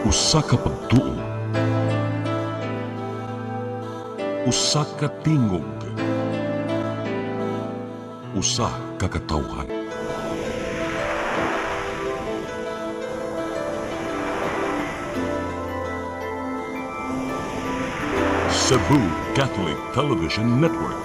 Usa ka pagtuo, usa ka tingog, usa ka katawhan. Cebu Catholic Television Network.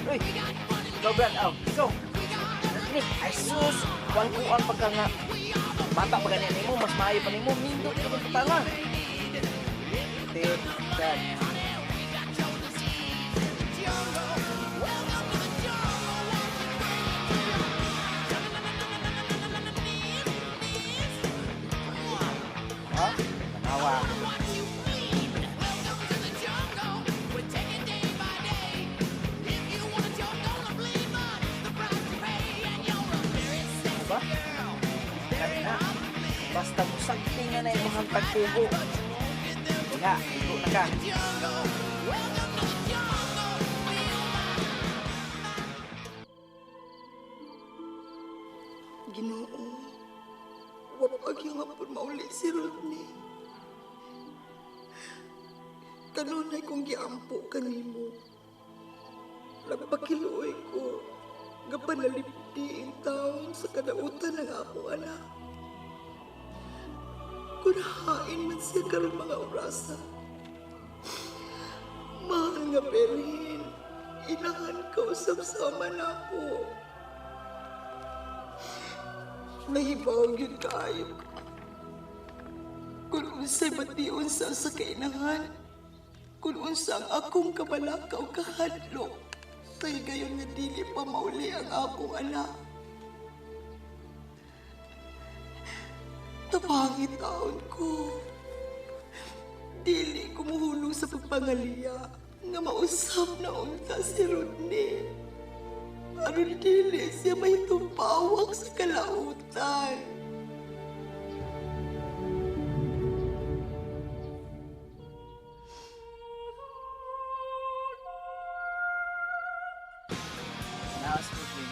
Uy, go Brad, go. Ay sus, kuan pagka nga bata pa ganyan mo, mas maayo pa nimo, mindot ka ng patanga. Tip, Brad. Ha? Manawa. Basta musagting na yung mga pagtubo. Nga, ito na ka. Ginoo, wapag yung hapon mauli si Rodney. Kanunay kong giampo kanimo. Nagpakiluoy ko, gapanalipdi ang taon sa kadautan ng ako anak. Kunahain man siya karon mga orasa. Mahal nga Berin, inahan ka usap-sama na ako. Mahibawag yun kayo. Kung unsay matiun sa kainahan, kung unsang akong kabalakaw kahadlok, kay gayon nga dili pa mauli ang akong anak. Tapangit taon ko. Dili ko muhulong sa pagpangaliya nga mausap na unta si Rodney. Aron dili siya may tumpawak sa kalautan. Naas ko din.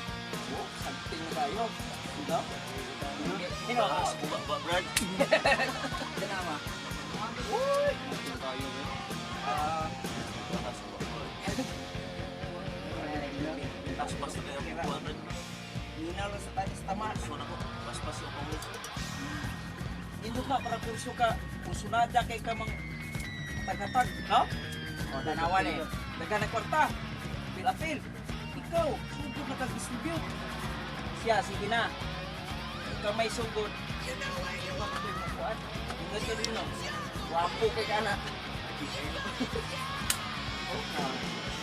Oh, something na tayo. Diba? Hino, Brad. Tinama. Uy! Tayo eh. Paspas na yung buwan, Brad. Hinaw lang sa tayo sa tama. So na ko, paspas yung pangit. Indot na para kurso ka. Usunada kay ka mang tagatag. No? O, tanawan eh. Daga na kwarta. Apil-apil. Ikaw, sugod na kag-distribute. Siya, sige na. Ikaw may sugod. Ingat ka rin, no? Wapo kay ka na.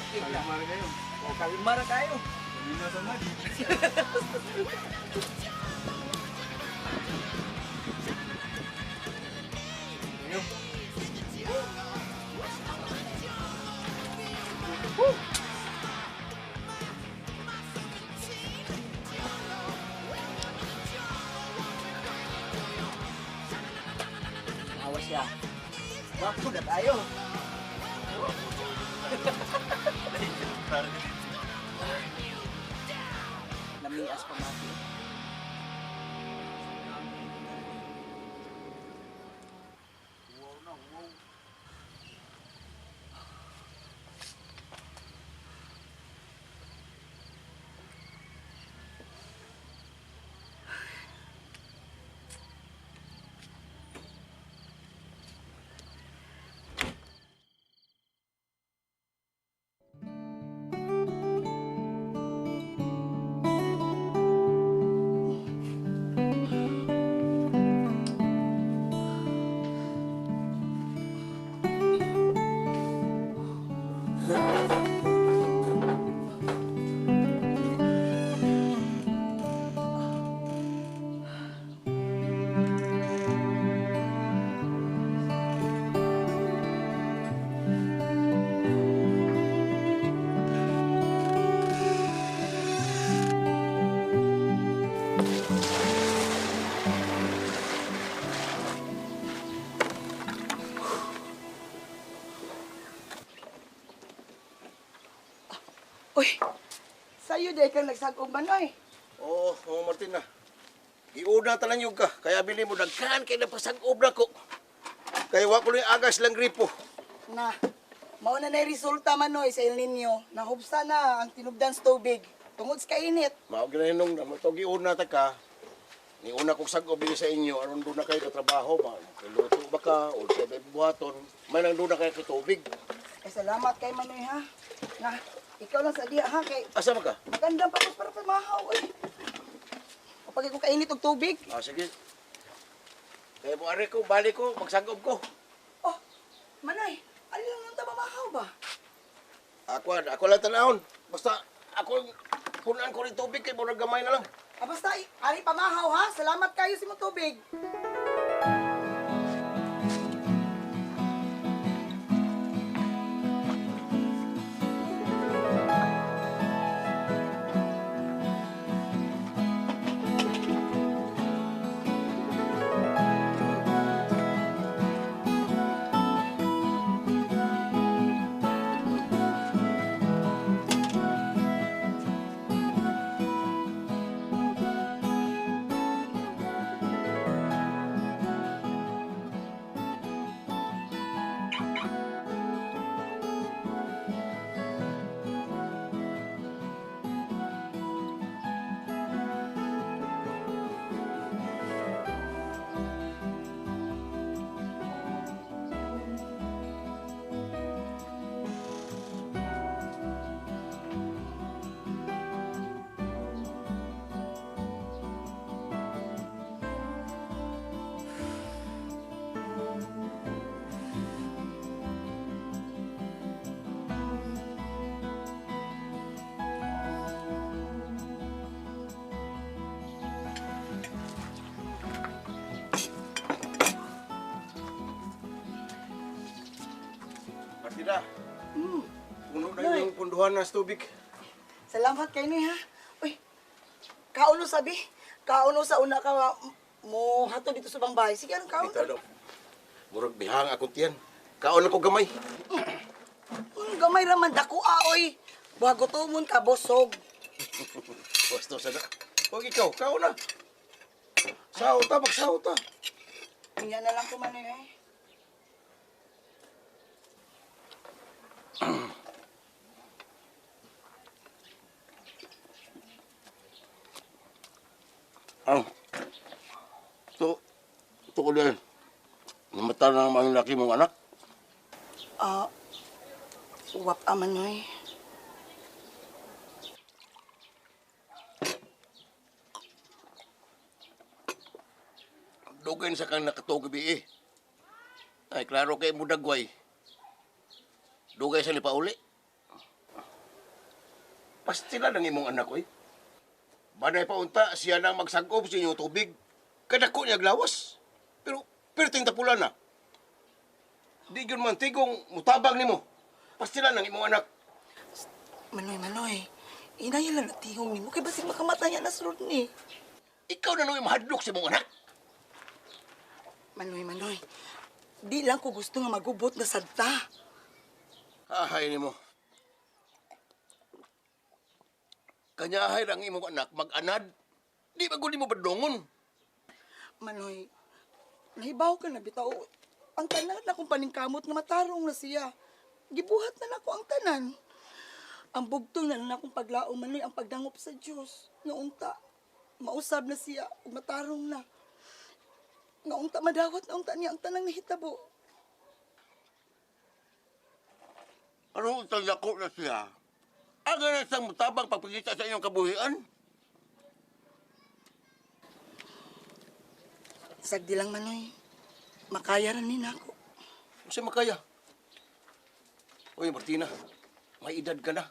Kalimar kayo. O, kalimara kayo. Kanina sa mag. Awas siya. Wapo na tayo. Namias pa natin. Uy, sayo dahil kang nagsagong banoy. Oo, Martin na. Iuna talang yung ka. Kaya bili mo dagkan kay napasag-ob na ko. Kaya wa ko yung agas lang gripo. Na, mauna na yung resulta manoy sa El Nino. Nahubsa na ang tinubdan sa tubig. Tungod sa kainit. Mao ginahinong na matog iuna ta ka. Ni una kong sag-ob sa inyo aron doon na kayo katrabaho ba. Luto ba ka o sa buhaton. May nang doon na kayo katubig. Salamat kay manoy ha. Na, ikaw lang sa diha ha kay Asa ba ka? magandang papos para pamahaw eh. Kapag ko kainit og tubig. Ah, sige. Kaya mo ari ko, balik ko, magsag-ob ko. Oh, manoy, alin lang nung mamahaw ba? Ako lang tanahon. Basta ako punan ko rin tubig kay murag gamay na lang. Ah, basta, ari pamahaw ha. Salamat kayo sa mong tubig. Panas tubig. Salamat kay ni ha. Uy, kauno sabi. Kauno sa una ka mo hato dito sa bang bahay. Sige, anong kaon? Dito daw. Murag bihang akong tiyan. Kaon ako gamay. Gamay raman dako aoy. Bago tumon ka bosog. Basto sana. Huwag ikaw, kaon na. Sahot ta, magsahot ta. Yan na lang ko man eh. Ano? Ito ko din. Namata na naman yung laki mong anak. Uwap aman noy. Dugan sa kang nakatugabi eh. Ay, klaro kay mo dagway. Dugay sa lipauli. Pastila ng imong anak ko eh. Banay pa unta, siya nang magsagob sa inyong tubig. Kadako niya glawas. Pero, ting tapulan na. Di yun man tigong mutabang nimo. Pastila ng imong anak. Manoy. Inayan lang natingong ni mo. Kaya basig makamatay na sunod ni. Ikaw na nung mahadlok sa imong anak. Manoy. Di lang ko gusto nga magubot na sadta. Ahay nimo. Kanyahay ang imong anak mag-anad. Di ba guli mo badongon? Manoy, nahibaw ka na bitaw. Ang tanan na kong paningkamot nga matarong na siya. Gibuhat na nako ang tanan. Ang bugtong na akong paglaom Manoy ang pagdangop sa Diyos. Nga unta, mausab na siya ug matarong na. Nga unta madawat na unta niya ang tanang nahitabo. Ano utang dako na siya? Aga na sang mutabang pagpagkita sa inyong kabuhian? Sagdi lang Manoy, makaya rin ni nako. Kasi makaya. Uy, Martina, may edad ka na.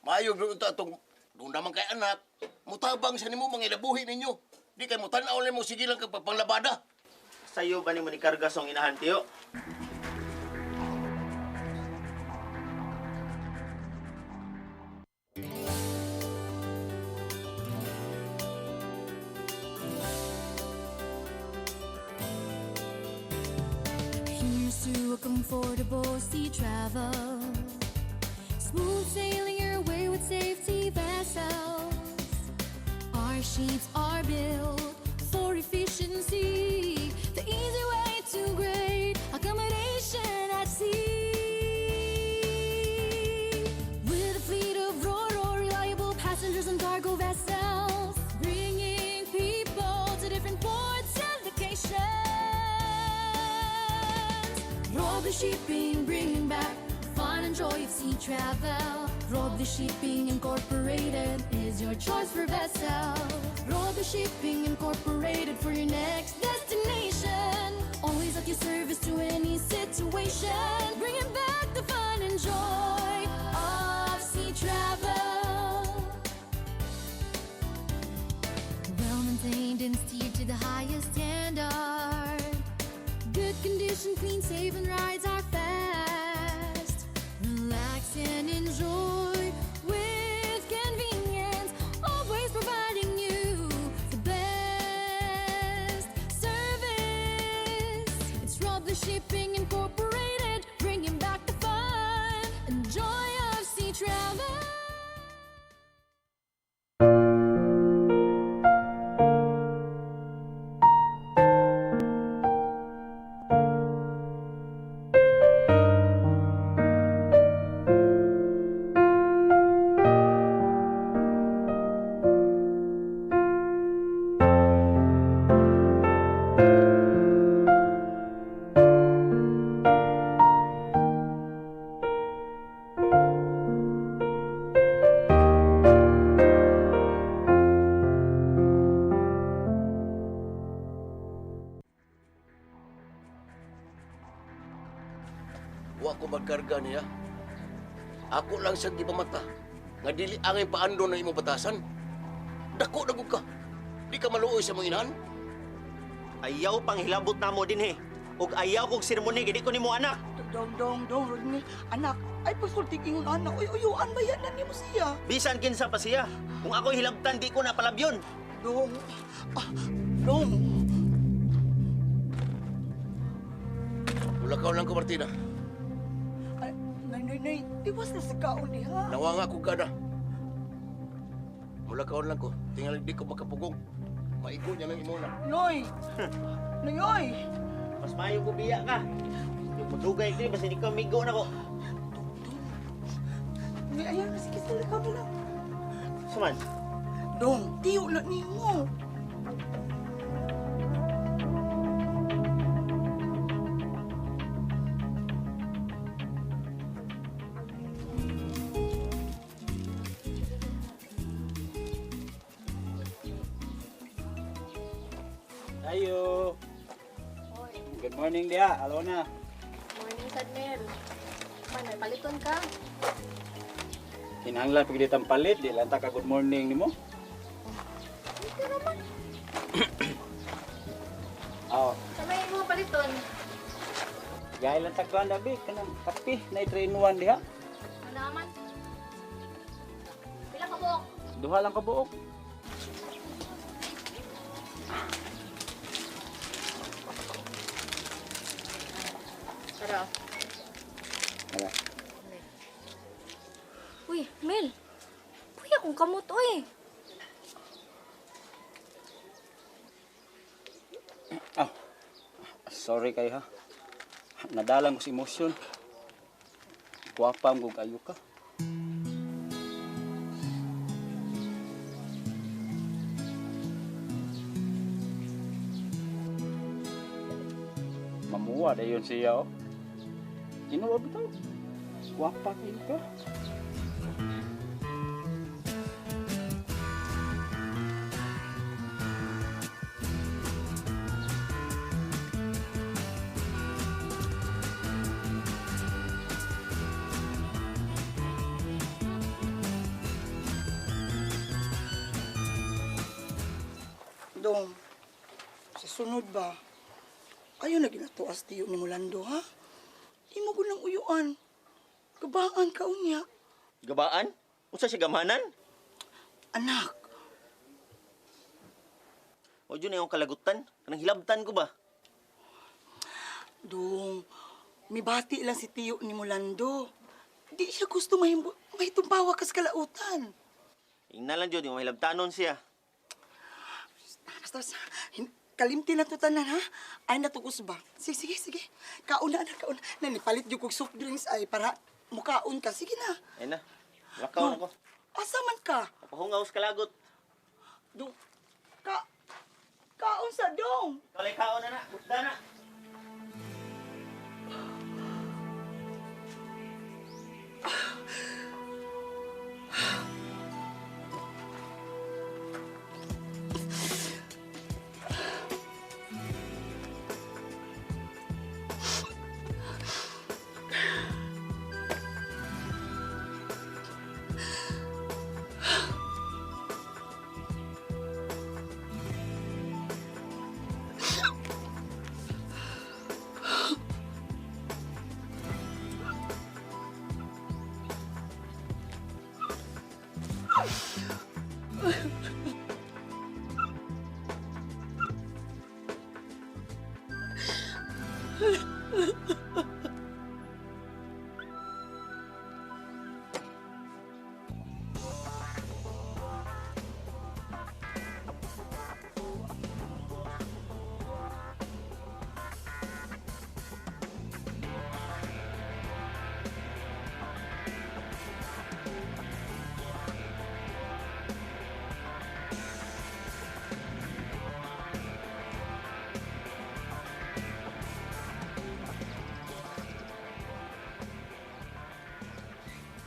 Maayog doon itong doon naman kay anak. Mutabang sa nimo mga ilabuhi ninyo. Di kay mo tanaw lang mo sige lang kag panglabada. Sa'yo ba ni mo ni kargas ang inahan, tiyo? Here's to a comfortable sea travel, smooth sailing your way with safety vessels. Our ships are built for efficiency, the easy way to great accommodation at sea. With a fleet of reliable passengers and cargo vessels, bringing people to different ports and locations. Rob the Shipping, bringing back fun and joy of sea travel. Rob the Shipping Incorporated is your choice for vessel. Rob the Shipping Incorporated for your next destination. Always at your service to any situation. Bringing back the fun and joy of sea travel. Well maintained and steered to the highest standard. Good condition, clean, safe, and rides are fast. Relax and enjoy with convenience, always providing you the best service. It's Rob the Shipping Incorporated, bringing back the fun and joy of sea travel. Wa ko magkarga niya. Ako lang siyang gipamata. Nga dili angay paando na imo batasan. Dako dagog ka. Di ka maluoy sa mga inahan. Ayaw pang hilabot na mo din, he. Ug ayaw kong seremony, gidi ko ni mo anak. Dong, Rodney. Anak, Ay, pasulti ingon ana. Uy, uyuan ba yan na ni mo siya? Bisan kinsa pa siya. Kung ako'y hilabtan, di ko na palabyon. Dong. Dong. Wala ka lang ko, Martina. Ay, nay. Iwas na sa kaon diha. Nawanga ko gana. Mula kaon lang ko. Tinggal di ko makapugong. Maigo niya ng imuna. Noy. Noy. Mas mayo ko biya ka. Yung madugay ko, basta hindi ka migo na ko. Noy, ayan na. Sige, sila ka lang. Saman, Dong, tiyo na ni mo. Ayo. Good morning dia, Alona. Morning, Sadmel. Man, may paliton ka. Kinahanglan pag ditang palit, di lang ta ka good morning nimo. Ito naman. Oh, Sa may mga paliton. gaya lang ta kuan dabi kanang kape na 3 in 1 diha. Ano naman? Pila ka buok? Duha lang ka buok. Tara. Ala. Uy, Mel. Uy, akong kamot, uy. Ah. Sorry kay ha. Nadalang ko sa emosyon. Guwapa mo kayo ka. Mamuwa dayon siya oh. Kinuha ba ito? Guwapa kayo ka. Dong, sa sunod ba? Ayaw na ginatuas tiyo ni Mulando, ha? Imo ko ng uyuan. Kabaan ka unya. gabaan? Unsa siya gamanan? Anak, O dyan na yung kalagutan. Kanang hilabtan ko ba? Dong, mibati lang si tiyo ni Mulando. Di siya gusto mahitumbawa ka sa kalautan. Ingna lang dyan, yung mahilabtanon siya. Basta, kalimti na to tanan, ha? Ay, natukos ba? Sige. Kauna. Nanipalit yung kong soft drinks ay para mukaon ka. Sige na. Ay na, lakaw na ko. Asa man ka? Kapahungaw sa kalagot. Dong, kaon sa dong. Kalay kaon na na, busda na.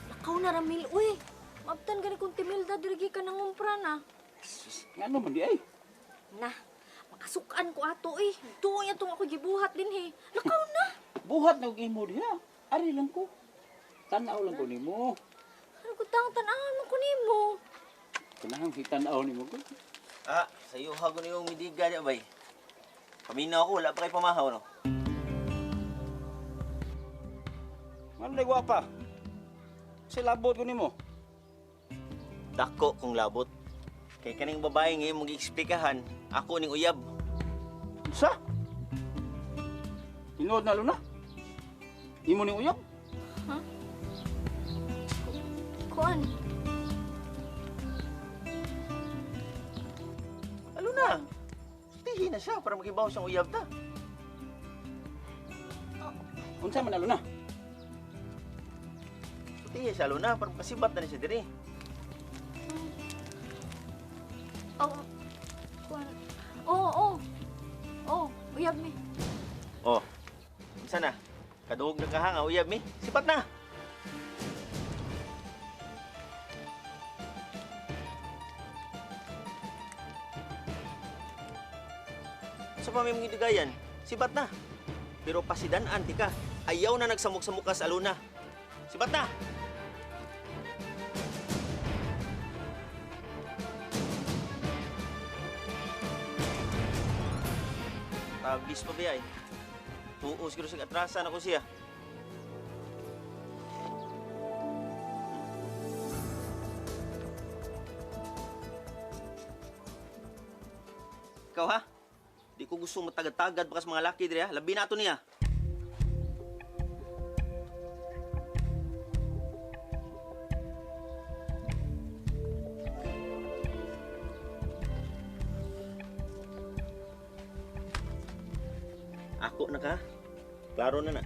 Lakaw na, Ramil, uy. Mabtan gani kung timilda, dirigi ka nang umpra na. Nga naman di ay. Na, makasukan ko ato, eh. Tuwa niya itong ako gibuhat din, he. Lakaw na. Buhat na og imo diha. Ari lang ko. Tanaw lang ko nimo. Ano ko tanahan mo ko nimo? Kinahang hitanaw nimo ko. Ah, sa'yo hago na yung midiga niya, bay. Paminaw ako, wala pa kayo pamahaw, no? Ano na guwapa? Sa labot ko nimo. Dako kong labot. Kay kaning babae ngayon mong eksplikahan, ako ning uyab. Sa? Inood na Aluna? Imo ni uyab? Kuan. Aluna, tihi na siya para magibaw siyang uyab ta. Unsa man Aluna? Tihi siya Aluna para makasibat na siya diri. Oh. Kuan. Oo. Uyab mi. Oh. Unsa na? Kaduog na kahanga uyab mi. Sipat na. Sa pamimong gidigayan, sibat na. Pero pasidan-an di ka. Ayaw na nagsamok-samok ka sa Aluna. Sibat na! Tabis pa ba yan? Tuos ko sa atrasan ako siya. Ikaw ha? Di ko gusto matagad-tagad bakas mga laki diri ha. Labi na ito niya. Ako na ka? Klaro na na.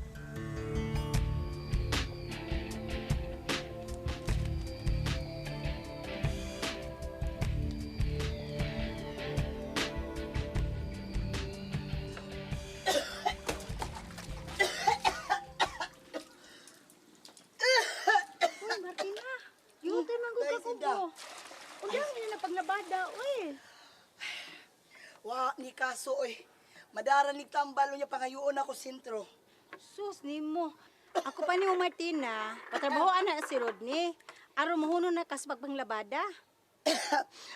Uy, Martina. Yutay man gud Dahil, ka Sinda. kubo. Udah mi na paglabada, uy. Wa ni kaso oy. Madaran ni tambalo niya pangayoon ako sentro. Sus, nimo. Ako pa ni Martina, patrabahoan na si Rodney. Aron mahuno na kas pagpanglabada.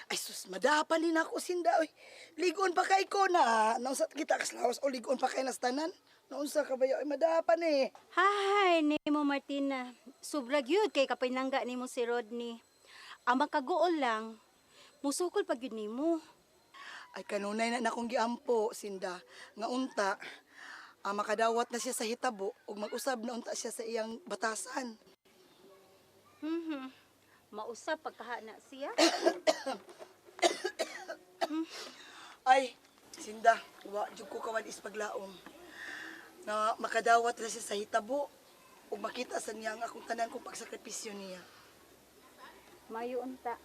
Ay sus, madapan din ako sinda oy. Ligon pa kay ko na. Naunsa kita kaslawas o ligon pa kay nastanan. Naunsa ka ba oy madapan eh. Hay, nimo Martina. Sobra gyud kay kapinangga nimo si Rodney. Ang makaguol lang, musukol pag yun nimo. Ay kanunay na akong giampo sinda. Nga unta, makadawat na siya sa hitabo ug mag-usab na unta siya sa iyang batasan. Mausap pagkaha na siya. Ay, sinda, wa jud ko kawan is paglaom. Na makadawat na siya sa hitabo ug makita sa niya ang akong tanan kong pagsakripisyo niya. Mayo unta.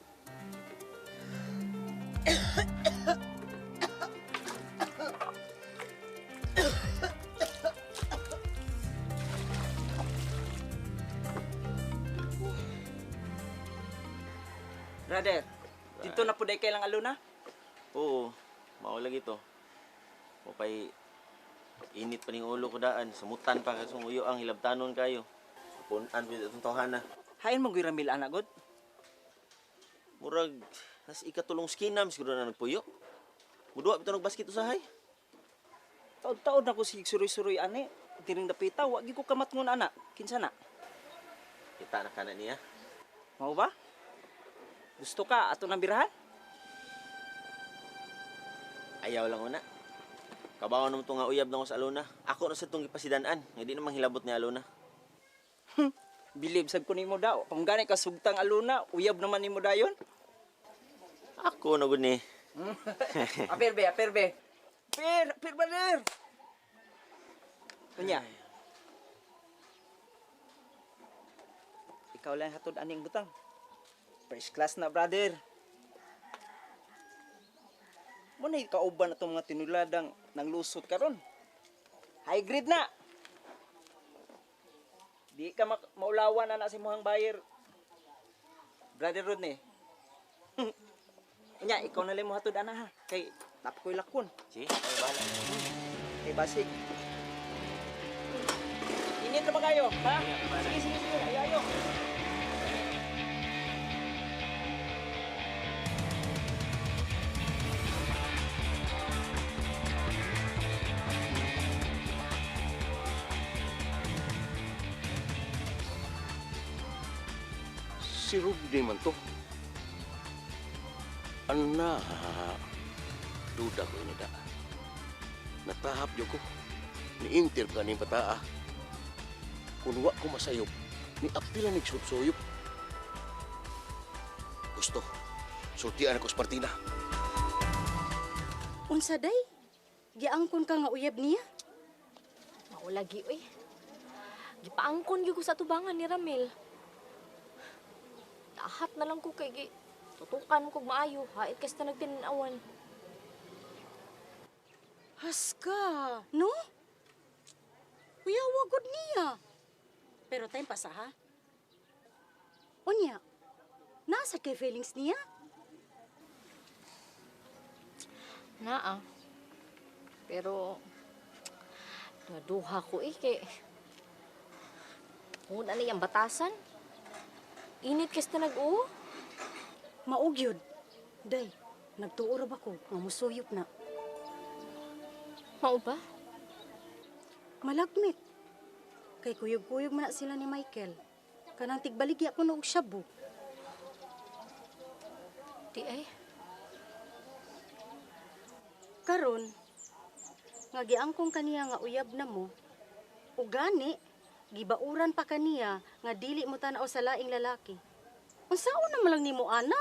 Brother, dito na po day kailang Aluna? Oo, maulag ito. O pa'y init pa ning ulo ko daan. Samutan pa kasong uyo ang hilabtanon kayo. Punan po itong tawhana. Hain mo giramil anak god. Murag, nas ikatulong skinam siguro na nagpuyo. Mudua ito nagbasket usahay. Taon-taon na ko sig suroy-suroy ane. Tiring dapita, wagi ko kamat ngun anak. Kinsa na? Kita na kanan niya. Mau ba? Gusto ka ato nang birahan? Ayaw lang una. Kabawan naman ito nga uyab na ko sa Aluna. Ako na sa itong ipasidanaan. Hindi namang hilabot ni Aluna. Bilib sad ko nimo daw. Kung gani ka sugtang Aluna, uyab naman nimo dayon. Ako na gud ni. Aperbe. Per brother. Kunya. Ikaw lang hatod aning butang. First class na, brother. Muna kauban na itong mga tinuladang ng lusot karon. High grade na. Di ka maulawan na si muhang buyer. Brother Rodney. Nya, ikaw na lang mo hatod ana ha. Kay napakoy lakon. Si, ay bahala. Kay basig. Init na ba kayo? Ha? Sige. Ayayo. Si Rodney man to. Ana, duda ko ini da. Natahap yo ko. Ni-inter ka ni pataa. Kung wa ko masayop, ni apila ni suyop. Gusto, sultian ako sa partina. Unsa day? Giangkon ka nga uyab niya? Mao lagi, uy. Gipaangkon gyud ko sa tubangan ni Ramil. Ahat na lang ko kay tutukan ko maayo, hait kas ta nagtinawan. Haska, no? Uyawa gud niya. Pero time pa sa ha? Unya, nasa kay feelings niya? Naa. Pero naduha ko kay una na yung batasan. Init kas ta nag-uho. Maog yun. Day, nagtuuro ba ko nga musuyop na? Mao ba? Malagmit. Kay kuyog-kuyog man na sila ni Michael. Kanang tigbaligya ko na og shabu. Di ay. Karon, nga giangkong kaniya nga uyab na mo, ug gani, gibauran pa kaniya nga dili mo tanaw sa laing lalaki. Unsaon naman lang nimo ana?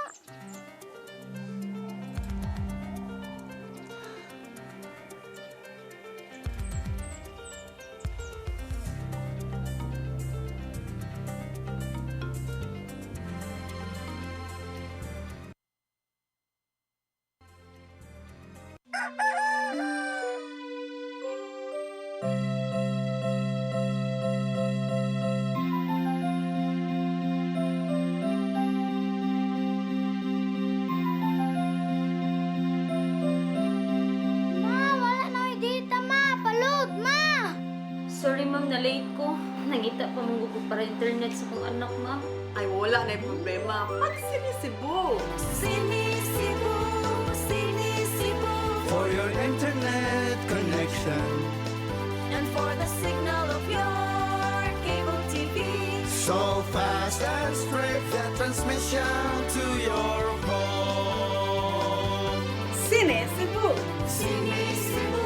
Sorry ma'am, na-late ko. Nangita pa mong gusto para internet sa kong anak, ma'am. Ay, wala na yung problema. Pag-sinisibo. Sinisibo, sinisibo, For your internet connection, and for the signal of your cable TV. so fast and straight, the transmission to your home. Sinisibo. Sinisibo,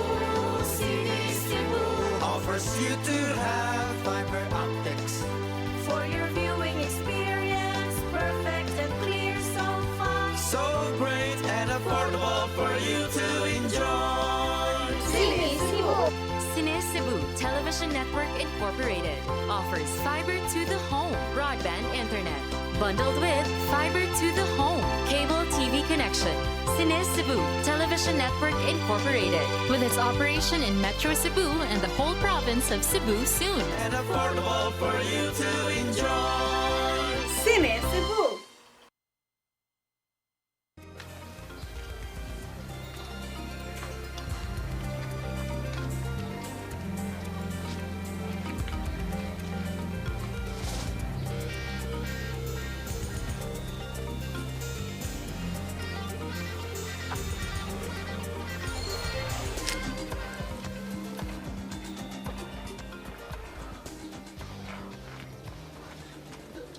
sinisibo, Offers you to have fiber optics. for your viewing experience, perfect and clear so far. So great and affordable for you to enjoy. Sinisibo. Cine Cebu Television Network Incorporated offers fiber to the home broadband internet bundled with fiber to the home cable TV connection. Cine Cebu Television Network Incorporated with its operation in Metro Cebu and the whole province of Cebu soon. And affordable for you to enjoy. Sinisibo.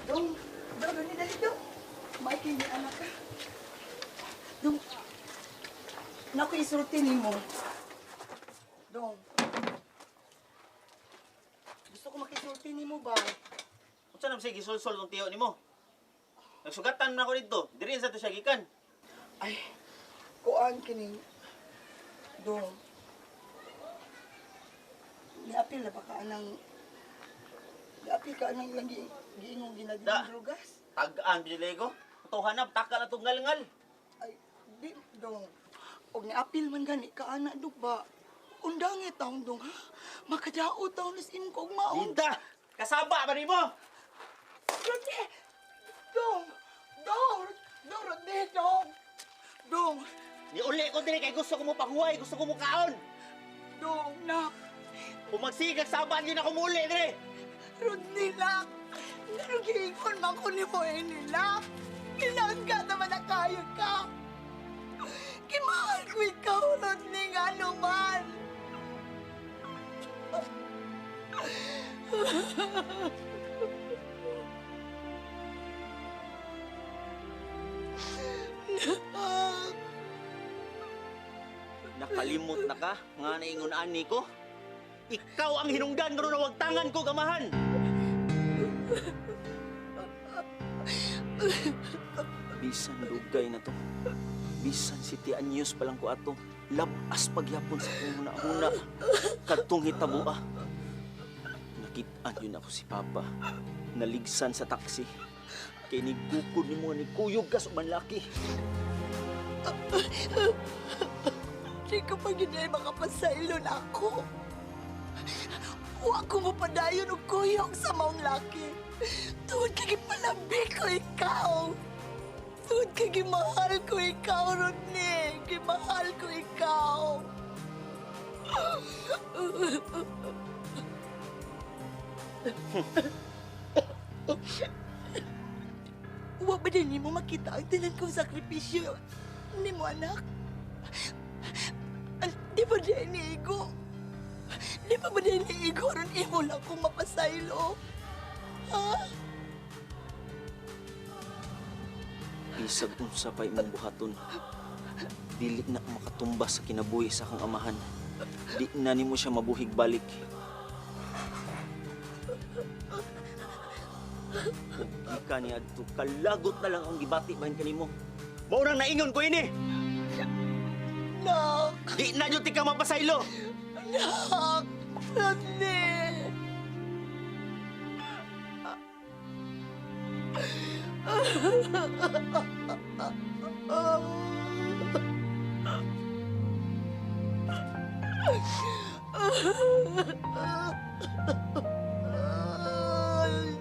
Dong, gani dali dong. Mikey, ni anak ka. Dong, naku isulti ni mo. Dong. Gusto ko makisulti ni mo ba? Unsa nam sige sulsol tong tiyo nimo? Nagsugatan na ako dito. Diri sa to siya gikan. Ay, kuan kining. Dong. Niapil na ba ka anang... Niapil ka anang ilang giingong Da. ginagawang drugas? Tagaan bilay ko. Tuhan na takal na tong ngal-ngal. Ay, di, dong. Og niapil man gani ka ana dug ba? Undangi taon dong ha. Makadao taon nas imong og maon. Ida, kasaba ba nimo? Rodney! Dong! Dong! Dong, Rodney, dong! Dong! Ni uli ko diri kay gusto ko mo panghuway, gusto ko mo kaon. Dong, nak! Kung magsigag saban yun ako muli diri. Rodney, nak! Narugiingon man ko ni mo nila. Kailangan ka naman na kayo ka. Kimahal ko ikaw, Rodney, nga naman. Nakalimot na ka, nga naingon ani ko. Ikaw ang hinungdan karon na wagtangan ko, gamahan. Bisan lugay na to. Bisan si Tia Anyos pa lang ko ato. Labas pagyapon sa kong huna-huna. Kadtong hitabua. Nakitaan yun ako si Papa. Naligsan sa taksi. Kay nigukod ni mga nigkuyog ka sa manlaki. Di ka pa ginay makapasaylo na ako. Huwag ko mapadayon o kuyog sa maong laki. Tuwad ka gipalabi ko ikaw. Tuwad ka gimahal ko ikaw, Rodney. Gimahal ko ikaw. Huwag ba din mo makita ang tinan kong sakripisyo ni mo, anak? Di ba din niigo? Di ba din niigo ron imo lang kung mapasaylo? Ha? Isag unsa pa imong buhaton. Dili na makatumbas sa kinabuhi sa kang amahan. Di na nimo siya mabuhig balik. Kung di ka niya adto, kalagot na lang ang gibati bahin kanimo. Maurang naingon ko ini. Nak! Di na yun tika mapasaylo. Nak! Rodney!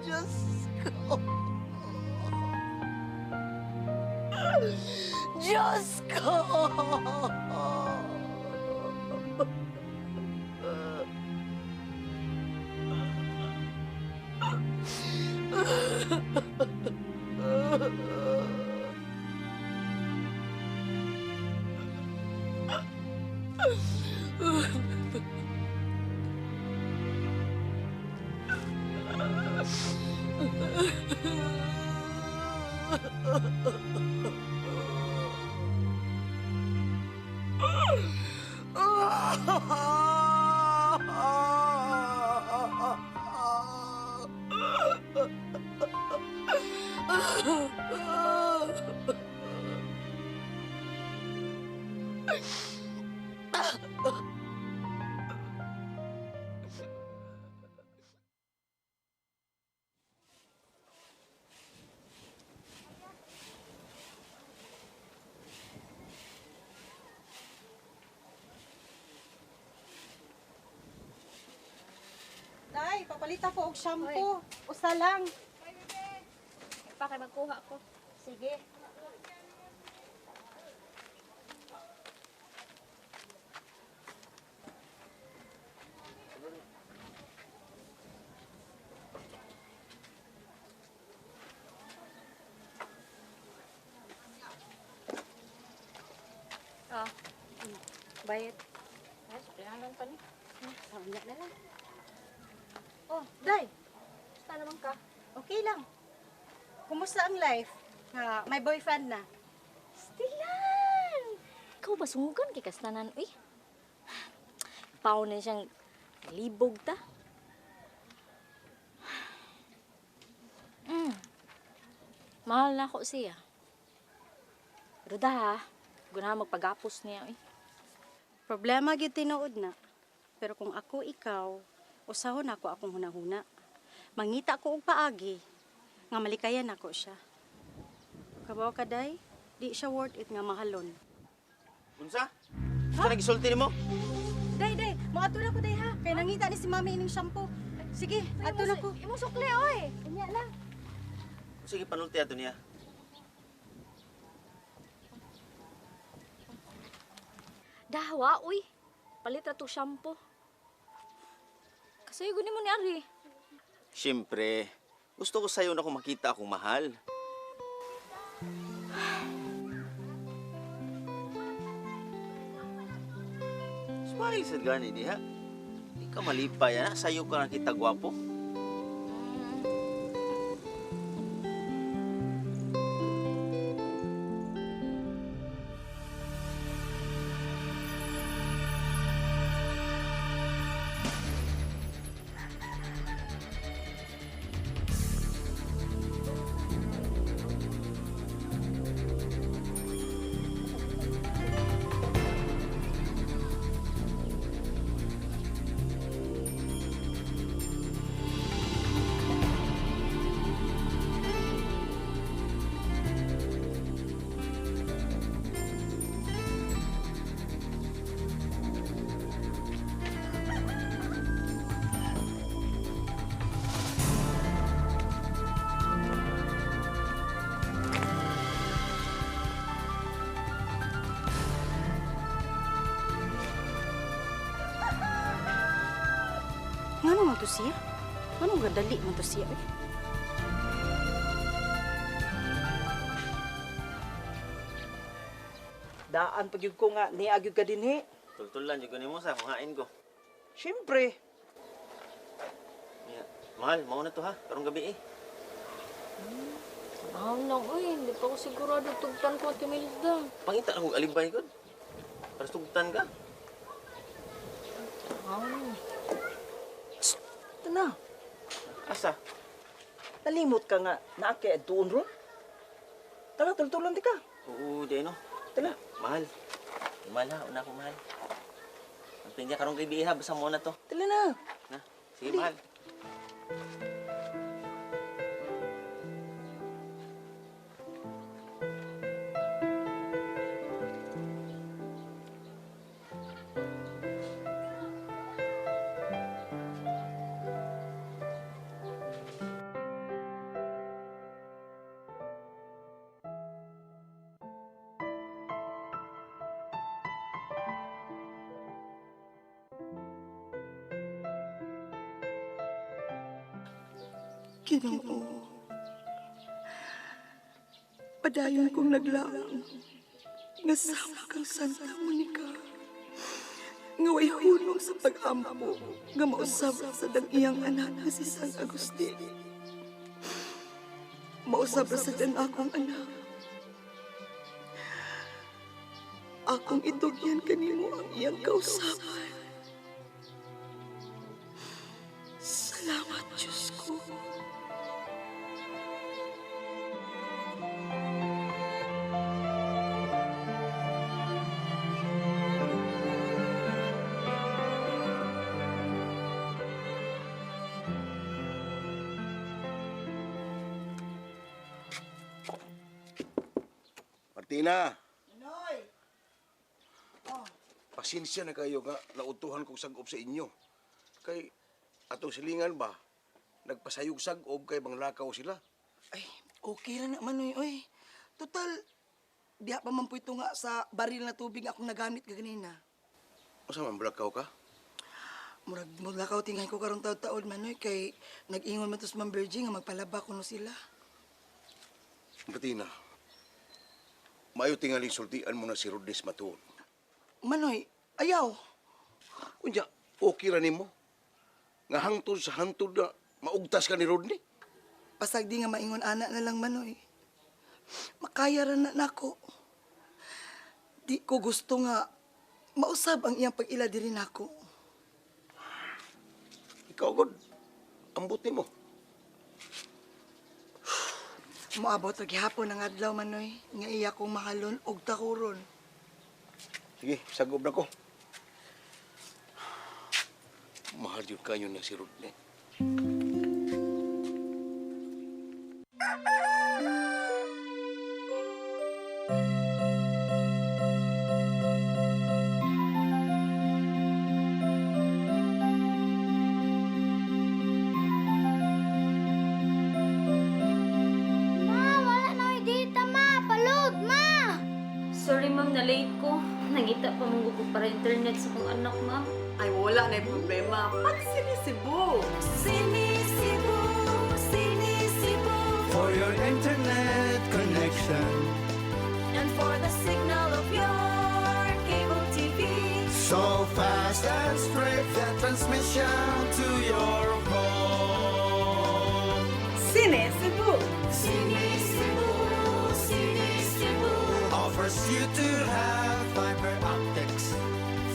Diyos ko! Diyos ko! Day, papalita ko og shampoo. Usa lang. Pa kay magkuha ko. Sige. Ah, Bayad. ay, suplihanan pa ni. Sarnya na lang. Oh, Day. Basta naman ka. Okay lang. Kumusta ang life? Nga, may boyfriend na. Stilan! Ikaw ba sungugan kay kastanan, uy? Pao na siyang libog ta. Mahal na ako siya. Pero da, guna magpagapos niya, uy. Problema gyud tinuod na. Pero kung ako ikaw, usahon ako akong hunahuna. Mangita ko og paagi nga malikayan ako siya. Kabaw ka day, di siya worth it nga mahalon. Unsa? Unsa nagisulti nimo? Day, mo ato na ko day ha. Kay nangita ni si Mami ining shampoo. Sige, ato na ko. Imong sukli, oy. Unya lang. Sige, panulti ato niya. Dawa, uy. Palit ra to shampoo. Kasi ni mo ni Ari. Siyempre, gusto ko sa'yo na kung makita akong mahal. Smile sa gani diha. Di ka malipay, ha? Sa'yo ka nakita gwapo. Nga naman to siya? Anong gadali man to siya? Daan pagyud ko nga niagyud ka dinhi. Tultulan jud ko nimo sa kuhain ko. Siyempre. Yeah. Mahal, mao na to ha. Karong gabi eh. Lang, uy. Hindi pa ako sigurado tugtan ko at Imelda. Pangita na kong alibay ko. Para tugtan ka. Ito na. Asa? Nalimot ka nga na kay doon ron. Tara, tultulan di ka. Oo, di no. Tara. Mahal. Mahal ha, una ko mahal. Ang pinya karong gabi ha, basta mo na to. Tala na. Na, sige mahal. Ginoo, padayon kong naglaong nga sama kang Santa Monica nga way hunong sa pag-ampo nga mausab sa iyang anak nga si San Agustin. Mausab sa akong anak. Akong itugyan kanimo ang iyang kausapan. Salamat, Diyos ko. Martina! Pasensya na kayo nga nautuhan kong sagop sa inyo. Kay atong silingan ba, nagpasayog sagob kay bang lakaw sila. Ay, okay lang naman, oy. Total, diha pa man po ito nga sa baril na tubig akong nagamit kaganina. Masa man lakaw ka? Murag lakaw tingay ko karong taon-taon man, oy. Kay nag-ingon man to sa Ma'am Virgin nga magpalaba ko no sila. Martina, mayo tingaling sultian mo na si Rodnes Matuon. Manoy, ayaw. Unya, okay ra nimo. Nga hangtod sa hangtod na maugtas ka ni Rodney. Pasag di nga maingon anak na lang, Manoy. Makaya ra na nako. Di ko gusto nga mausab ang iyang pag-ila diri nako. Ikaw, God, ambot nimo. Moabot og gihapon ang adlaw, Manoy, nga iya kong mahalon og takuron. Sige, sagob na ko. Mahal yun kayo na si Rodney. Sorry, ma'am, na late ko. Nangita pa mong gusto para internet sa kong anak, ma'am. Ay, wala na yung problema. Pag-sinisibo. Sinisibo, sinisibo. For your internet connection. And for the signal of your cable TV. So fast and straight, the transmission to your home. Sinisibo. Sinisibo, sinisibo. Offers you to have fiber optics.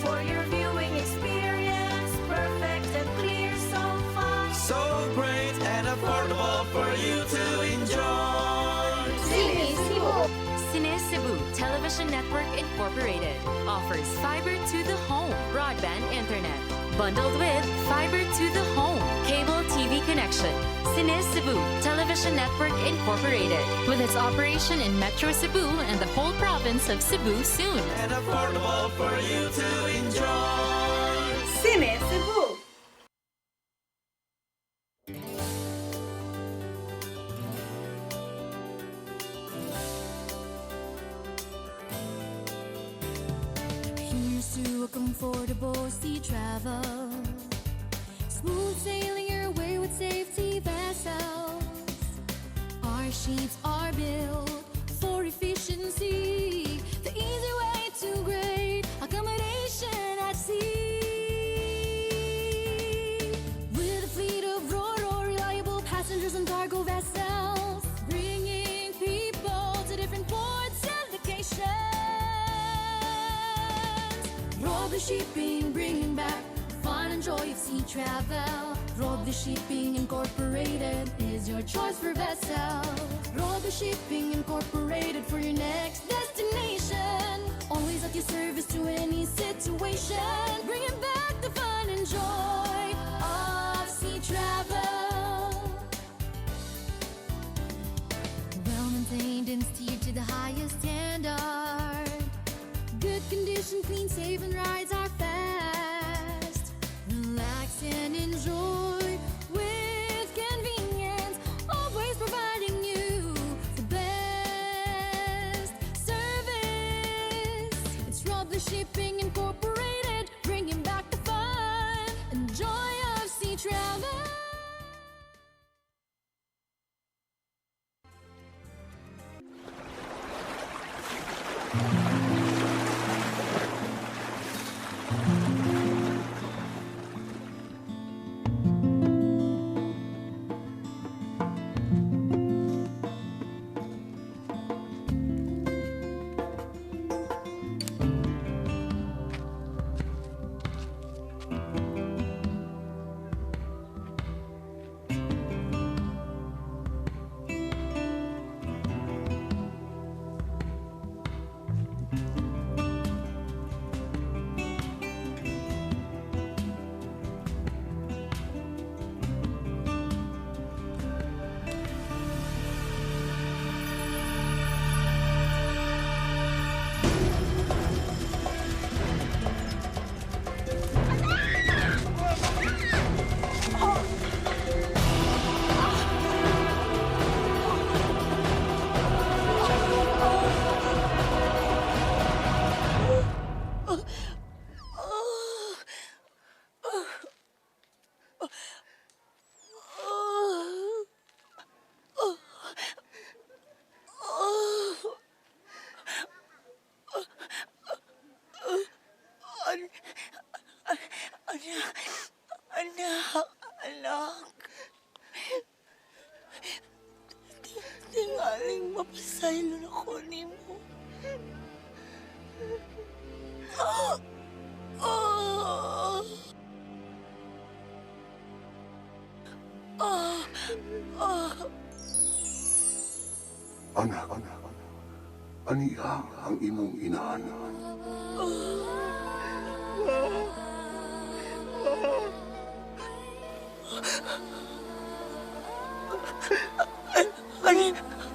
For your viewing experience, perfect and clear so far. So great and affordable for you to enjoy. Sinisibo. Cine Cebu Television Network Incorporated offers fiber to the home broadband internet. Bundled with fiber to the home cable TV connection. Cine Cebu Television Network Incorporated, with its operation in Metro Cebu and the whole province of Cebu soon. And affordable for you to enjoy. Sinisibo. Here's to a comfortable sea travel. Smooth sailing your way with safety vessels. Our ships are built for efficiency, the easy way to great accommodation at sea. With a fleet of Ro-Ro, reliable passengers and cargo vessels, bringing people to different ports and locations. Rob the Shipping, bringing back fun and joy of sea travel. Rob the Shipping Incorporated is your choice for vessel. Rob the Shipping Incorporated for your next destination. Always at your service to any situation. Bringing back the fun and joy of sea travel. Well maintained and steered to the highest standard. Good condition, clean, safe, and rides are fast. Relax and enjoy with convenience, always providing you the best service. It's Rob the Shipping Incorporated, bringing back the fun and joy of sea travel. Anak. Tingaling mapasaylo na ko ni mo. Anak, aniha ang imong inaanan.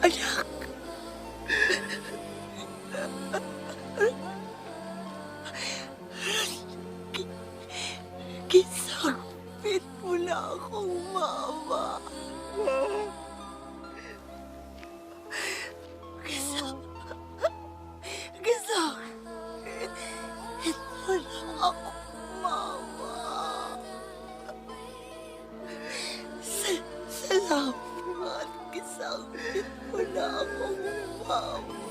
Anak. Kisagpit mo na akong mama. Kisagpit mo na akong mama. Salamat, kisagpit mo na akong mama.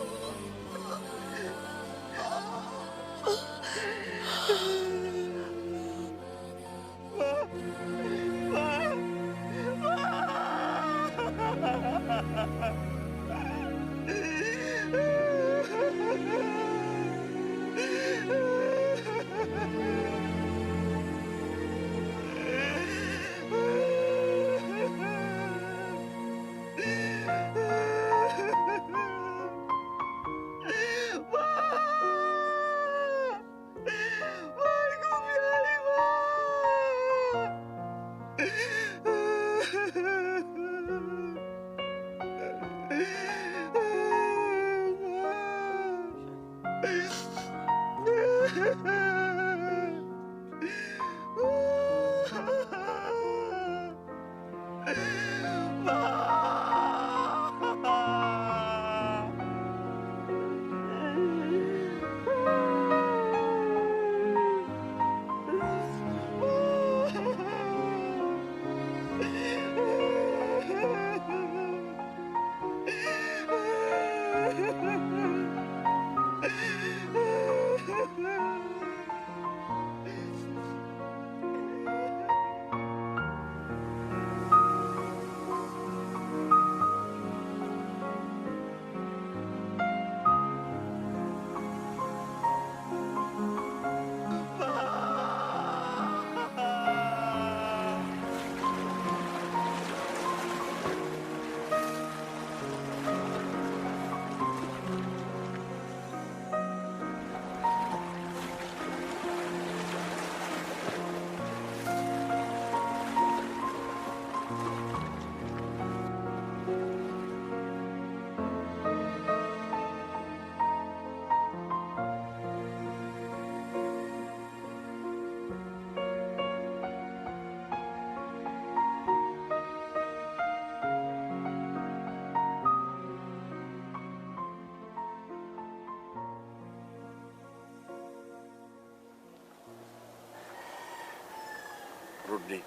Rodney.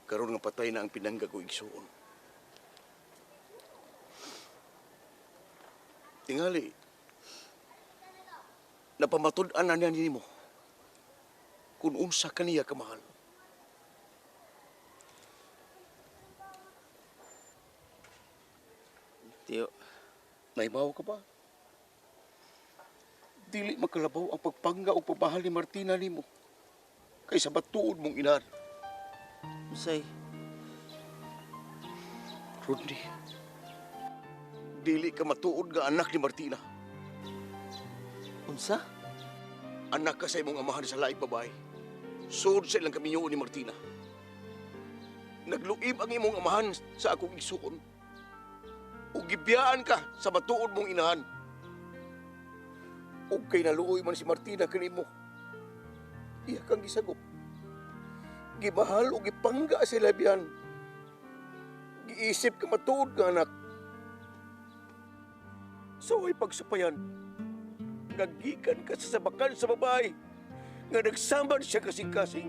Karon nga patay na ang pinangga ko igsuon. Tingali, napamatud-an na niya nimo kung unsa kaniya kamahal. Tiyo, Naibaw ka ba? Dili makalabaw ang pagpangga o pagmahal ni Martina nimo kaysa batuod mong inahan. say, Rodney, dili ka matuod nga anak ni Martina. unsa? Anak ka sa imong amahan sa laing babae. Sud sa ilang kaminyo ni Martina. Nagluib ang imong amahan sa akong igsuon. Ug gibiyaan ka sa matuod mong inahan. Ug kay naluoy man si Martina kanimo. Iya kang gisagop. Gimahal ug gipangga sa labihan. Giisip ka matuod nga anak. So ay pagsupayan. Nagikan ka sa sabakan sa babae nga nagsamban siya kasing-kasing.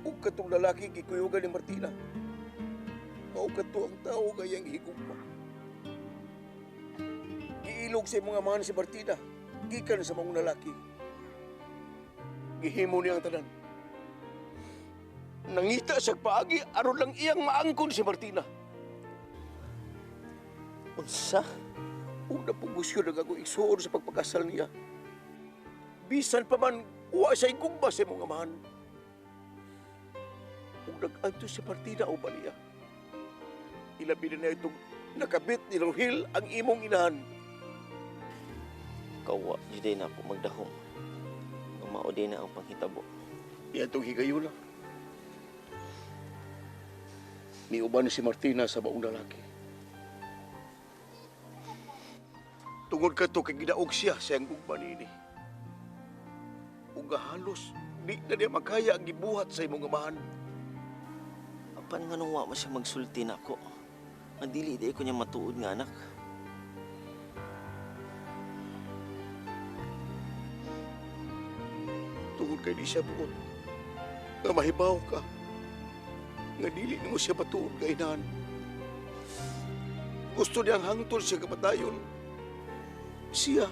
Ug katong lalaki gikuyugan ni Martina. Mao kato ang tao gayang higugma. Giilog sa imong amahan si Martina, gikan sa mga lalaki. Gihimo niya ang tanan. Nangita sa paagi aron lang iyang maangkon si Martina. Unsa? Una pong gusto na ako igsuon sa pagpakasal niya. Bisan pa man, uwa siya'y gugma sa imong amahan. Kung nag-anto si Martina o ba niya, ilabi na itong nakabit ni Rohil ang imong inahan. Kawa, di na ako magdahom. Mao din na ang panghitabo. Yan itong higayon na. Niuban si Martina sa baong lalaki. Tungod ka to kay gidaog siya sa iyang gugma niini. Ug halos di na niya makaya ang gibuhat sa imong amahan. Apan nga nung wa mo siya magsulti na ako. Nga dili di ko niya matuod nga anak. Tungod kay di siya buot. Nga mahibaw ka. Nga dili mo siya matuod nga inahan. Gusto niyang hangtol siya kamatayon. Siya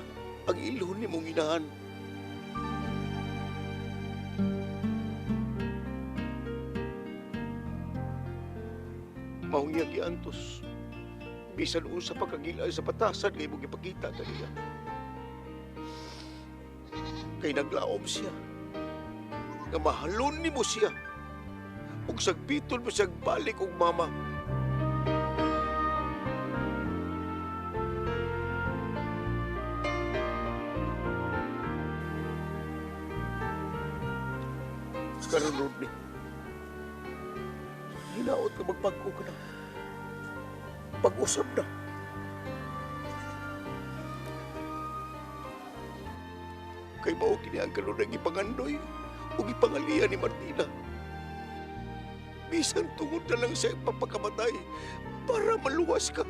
ang ilon ni mong inahan. Maong iyang giantos. Bisan unsa pagkagilay sa patasan nga imong ipakita kaniya. Kay naglaom siya. Nga mahalon ni mo siya. Ug sagbiton mo siyang balik og mama. Karon Rodney, hinaot ka magpagko ka na. Pag-usap na. Kay mao kini ang kanunay ipangandoy o ipangalian ni Martina. Bisan tungod na lang sa ipapakamatay para maluwas ka.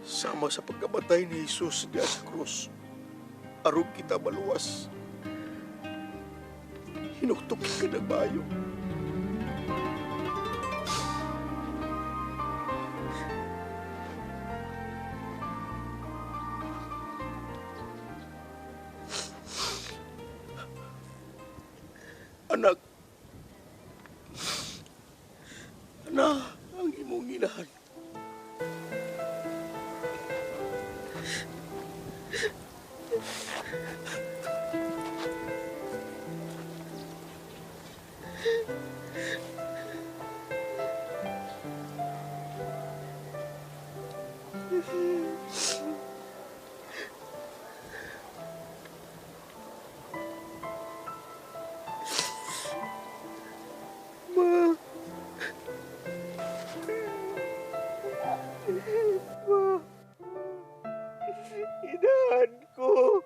Sama sa pagkamatay ni Jesus diya sa krus, aron kita maluwas. Hinuktok ka ng bayo. Anak, ang imong inahan. Inahan ko.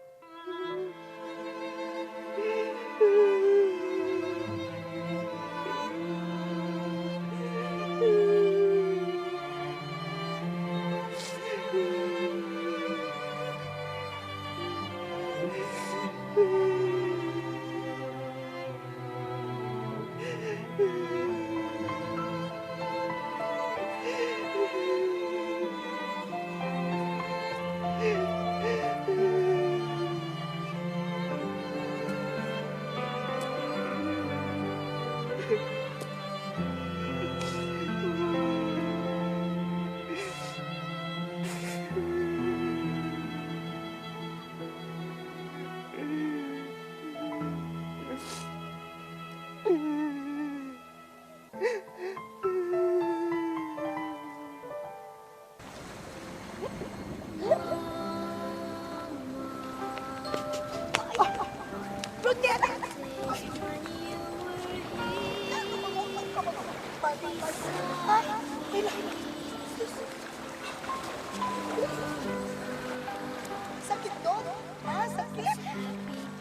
Sakit doon? Ha? Sakit?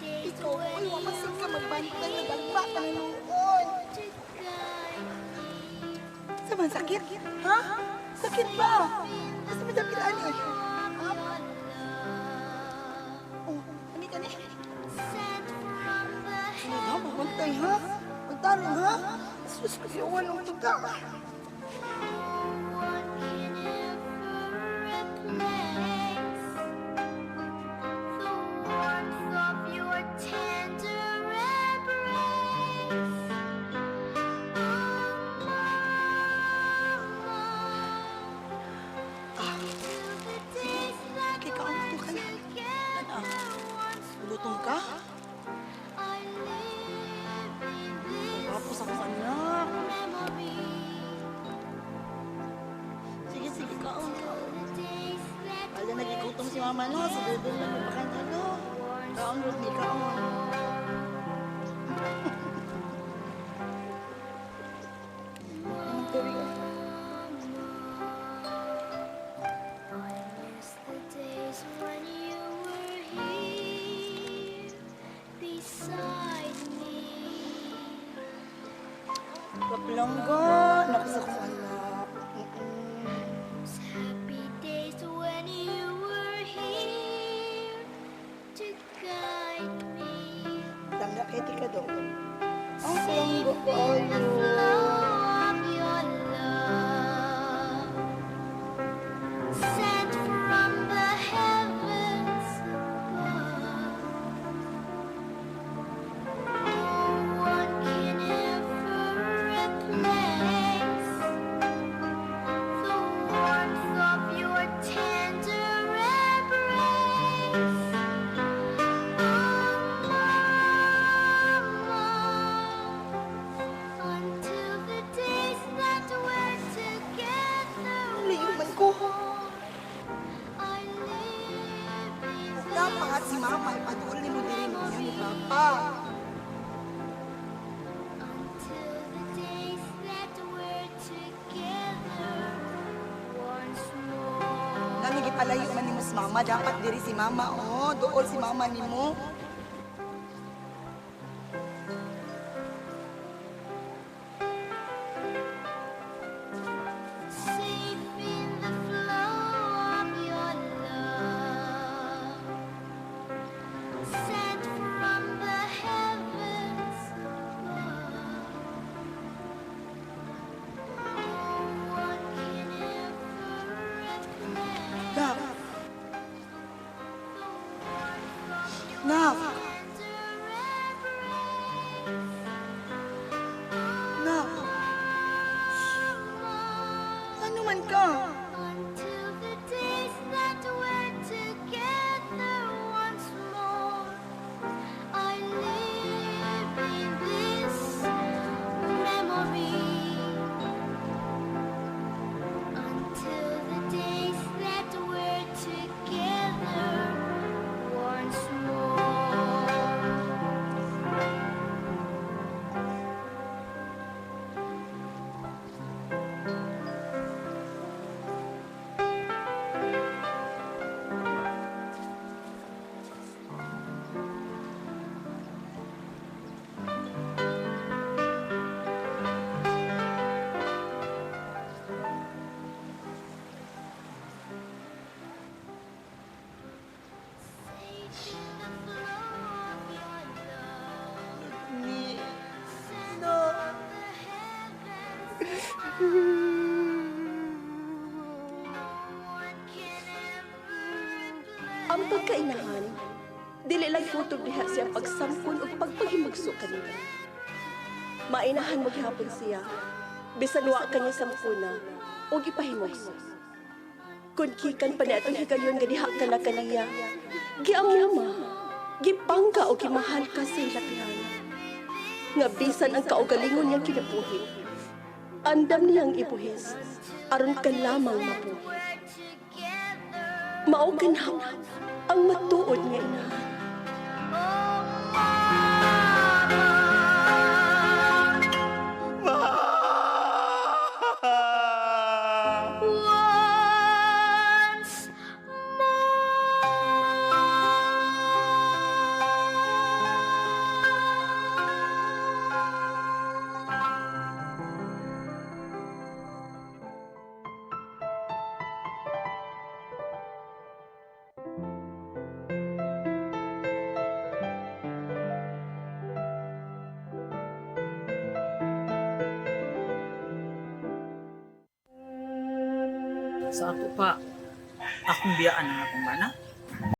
Ikaw, uy, wamasig ka magbantay na dagba ka na noon. Saman sakit? Ha? Sakit ba? Basta may sakit ani. Ha? Oh, ani ka ni? Ano ba? Magbantay ha? Magtanong ha? Sus, kasi uwan ng tuga. Lutong ka? Tapos ako anak. Sige, sige, kaon, kaon. Wala nagigutom si mama, no? Sa dudong na magpakain, ano? Kaon, Rodney, kaon. Anong gawin ko? Kaplangga, naku sa kong anak. Langga, kaya ka daw. Ang plangga kayo. Dapat si mama ipatuloy mo din mo yan ni Papa. Nangigipalayo man ni mo si mama, dapat diri si mama, oh. Dool si mama ni mo. Nak. Nak. Ano man ka? Once more. ka inahan, dili lang kutob diha siya pagsamkon o pagpaghimagso kanila. Mainahan maghapon siya, bisan wa kanya samkuna o gipahimagso. Kung kikan pa na itong higayon nga diha ka na kaniya, giamuma, gipangga o gimahal ka sa ilapihan. Nga bisan ang kaugalingon niyang kinabuhi, andam niyang ibuhis, aron ka lamang mabuhi. Mauganhaw ang matuod nga inahan. Sa ako pa, akong biyaan ang akong bana.